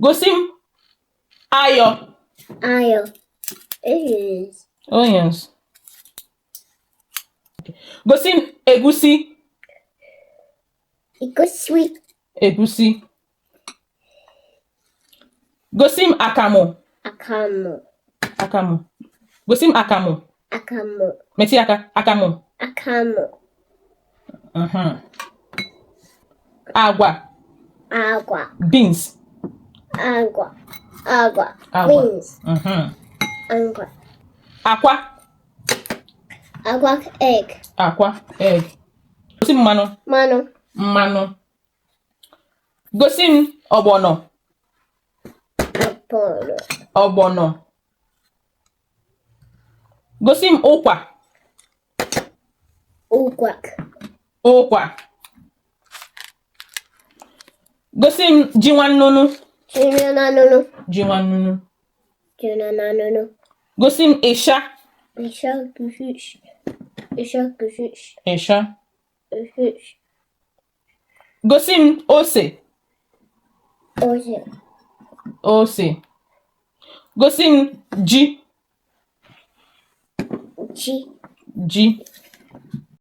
Gosi m ayọ. Ayọ. Onions. Onions. Gosi m egusi. Egusi. Egusi. Gosi m akamu. Akamu. Akamu. Gosi m akamu. Akamu. Metụ aka. Akamu. Akamu. Agwa. Agwa. Beans. Agwa. Agwa. Agwa. Beans. Agwa. Akwa. Agwa egg. Akwa egg. Gosi m mmanụ. Mmanụ. Mmanụ. Gosi m ọgbọnọ. Ọgbọnọ. Ọgbọnọ. Gosi m ụkwa. Ụkwa. Ụkwa. Gosi m ji nwa nnụnụ. Ji nwa nnụnụ. Ji nwa nnụnụ. Ji nwa nnụnụ. Gosi m ịsha. Ịsha kush. Ịsha kush. Ịsha. Kush. Gosi m ose. Ose. Ose. Gosi m ji. Ji. Ji.